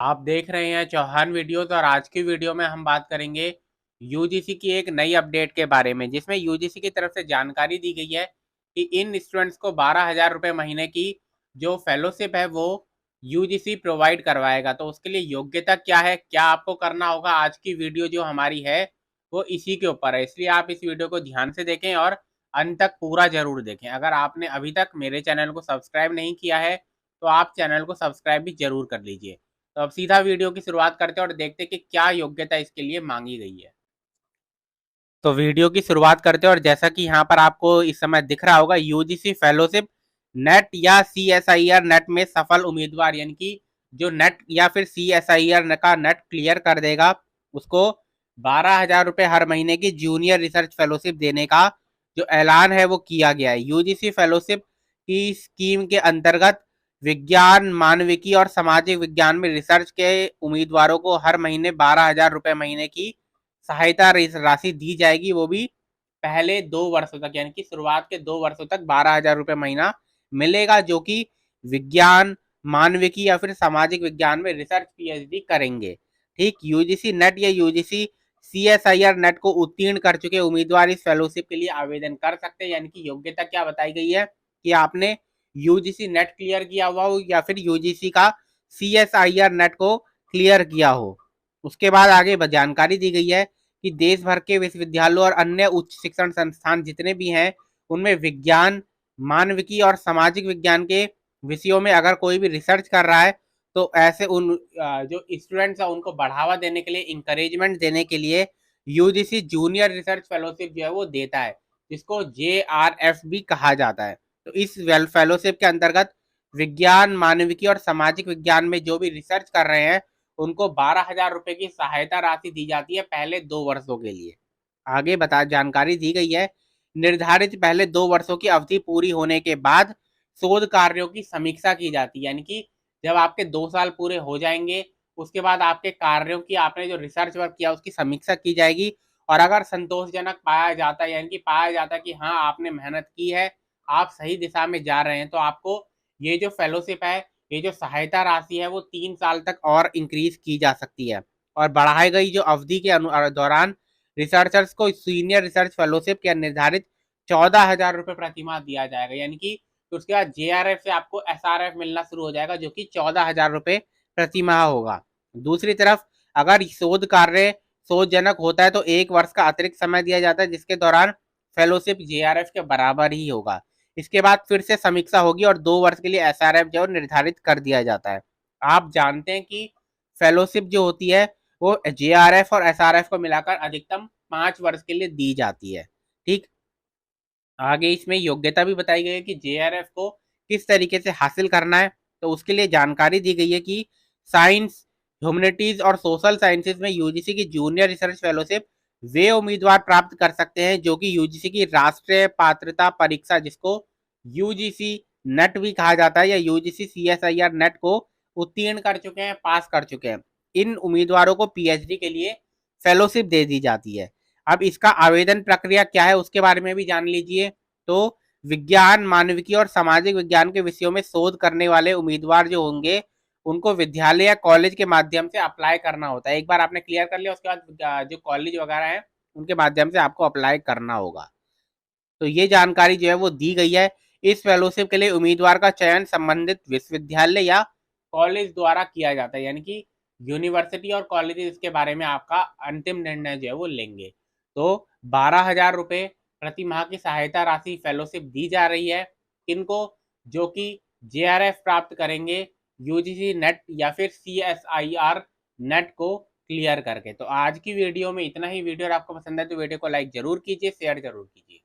आप देख रहे हैं चौहान वीडियोस और आज की वीडियो में हम बात करेंगे यूजीसी की एक नई अपडेट के बारे में, जिसमें यूजीसी की तरफ से जानकारी दी गई है कि इन स्टूडेंट्स को 12,000 रुपये महीने की जो फेलोशिप है वो यूजीसी प्रोवाइड करवाएगा। तो उसके लिए योग्यता क्या है, क्या आपको करना होगा, आज की वीडियो जो हमारी है वो इसी के ऊपर है। इसलिए आप इस वीडियो को ध्यान से देखें और अंत तक पूरा जरूर देखें। अगर आपने अभी तक मेरे चैनल को सब्सक्राइब नहीं किया है तो आप चैनल को सब्सक्राइब भी जरूर कर लीजिए। तो अब सीधा वीडियो की शुरुआत करते हैं और देखते हैं कि क्या योग्यता इसके लिए मांगी गई है। तो वीडियो की शुरुआत करते हैं और जैसा कि यहाँ पर आपको इस समय दिख रहा होगा, यूजीसी फेलोशिप नेट या सीएसआईआर नेट में सफल उम्मीदवार, यानी कि जो नेट या फिर सीएसआईआर का नेट क्लियर कर देगा उसको 12,000 रुपये हर महीने की जूनियर रिसर्च फेलोशिप देने का जो ऐलान है वो किया गया है। यूजीसी फेलोशिप की स्कीम के अंतर्गत विज्ञान, मानविकी और सामाजिक विज्ञान में रिसर्च के उम्मीदवारों को हर महीने 12,000 रुपये महीने की सहायता राशि दी जाएगी, वो भी पहले 2 वर्षों तक, यानी कि शुरुआत के 2 वर्षों तक 12,000 रुपये महीना मिलेगा, जो कि विज्ञान, मानविकी या फिर सामाजिक विज्ञान में रिसर्च पीएचडी करेंगे। ठीक, यूजीसी नेट या यूजीसी सीएसआईआर नेट को उत्तीर्ण कर चुके उम्मीदवार इस फेलोशिप के लिए आवेदन कर सकते हैं। यानी कि योग्यता क्या बताई गई है कि आपने यूजीसी नेट क्लियर किया हुआ हो या फिर यूजीसी का सीएसआईआर नेट को क्लियर किया हो। उसके बाद आगे जानकारी दी गई है कि देश भर के विश्वविद्यालयों और अन्य उच्च शिक्षण संस्थान जितने भी हैं उनमें विज्ञान, मानविकी और सामाजिक विज्ञान के विषयों में अगर कोई भी रिसर्च कर रहा है तो ऐसे उन जो स्टूडेंट्स हैं उनको बढ़ावा देने के लिए, इंकरेजमेंट देने के लिए यूजीसी जूनियर रिसर्च फेलोशिप जो है वो देता है, जिसको जेआरएफ भी कहा जाता है। तो इस फेलोशिप के अंतर्गत विज्ञान, मानविकी और सामाजिक विज्ञान में जो भी रिसर्च कर रहे हैं उनको 12,000 रुपये की सहायता राशि दी जाती है पहले 2 वर्षों के लिए। आगे बता जानकारी दी गई है, निर्धारित पहले 2 वर्षों की अवधि पूरी होने के बाद शोध कार्यों की समीक्षा की जाती है। यानी कि जब आपके 2 साल पूरे हो जाएंगे उसके बाद आपके कार्यों की, आपने जो रिसर्च वर्क किया उसकी समीक्षा की जाएगी और अगर संतोषजनक पाया जाता है, यानी कि पाया जाता है कि हाँ आपने मेहनत की है, आप सही दिशा में जा रहे हैं, तो आपको ये जो फेलोशिप है, ये जो सहायता राशि है वो 3 साल तक और इंक्रीज की जा सकती है। और बढ़ाई गई जो अवधि के दौरान रिसर्चर्स को सीनियर रिसर्च फेलोशिप के निर्धारित 14,000 रुपये प्रतिमाह दिया जाएगा। यानी कि तो उसके बाद जेआरएफ से आपको एसआरएफ मिलना शुरू हो जाएगा, जो कि 14,000 रुपये प्रतिमाह होगा। दूसरी तरफ अगर शोध कार्य शोधजनक होता है तो 1 वर्ष का अतिरिक्त समय दिया जाता है, जिसके दौरान फेलोशिप जेआरएफ के बराबर ही होगा। इसके बाद फिर से समीक्षा होगी और 2 वर्ष के लिए एसआरएफ जो निर्धारित कर दिया जाता है। आप जानते हैं कि फेलोशिप जो होती है वो जेआरएफ और एसआरएफ को मिलाकर अधिकतम 5 वर्ष के लिए दी जाती है। ठीक, आगे इसमें योग्यता भी बताई गई है कि जेआरएफ को किस तरीके से हासिल करना है। तो उसके लिए जानकारी दी गई है कि साइंस, ह्यूमैनिटीज और सोशल साइंसेज में यूजीसी की जूनियर रिसर्च फेलोशिप वे उम्मीदवार प्राप्त कर सकते हैं जो कि यूजीसी की राष्ट्रीय पात्रता परीक्षा, जिसको यूजीसी नेट भी कहा जाता है, या यूजीसी सीएसआईआर नेट को उत्तीर्ण कर चुके हैं, पास कर चुके हैं। इन उम्मीदवारों को पीएचडी के लिए फेलोशिप दे दी जाती है। अब इसका आवेदन प्रक्रिया क्या है उसके बारे में भी जान लीजिए। तो विज्ञान, मानविकी और सामाजिक विज्ञान के विषयों में शोध करने वाले उम्मीदवार जो होंगे उनको विद्यालय या कॉलेज के माध्यम से अप्लाई करना होता है। एक बार आपने क्लियर कर लिया उसके बाद जो कॉलेज वगैरह है उनके माध्यम से आपको अप्लाई करना होगा। तो ये जानकारी जो है वो दी गई है। इस फेलोशिप के लिए उम्मीदवार का चयन संबंधित विश्वविद्यालय या कॉलेज द्वारा किया जाता है, यानी कि यूनिवर्सिटी और कॉलेज इसके बारे में आपका अंतिम निर्णय जो है वो लेंगे। तो 12,000 रुपये प्रति माह की सहायता राशि फेलोशिप दी जा रही है किनको, जो कि जेआरएफ प्राप्त करेंगे यूजीसी नेट या फिर सीएसआईआर नेट को क्लियर करके। तो आज की वीडियो में इतना ही। वीडियो अगर आपको पसंद है तो वीडियो को लाइक जरूर कीजिए, शेयर जरूर कीजिए।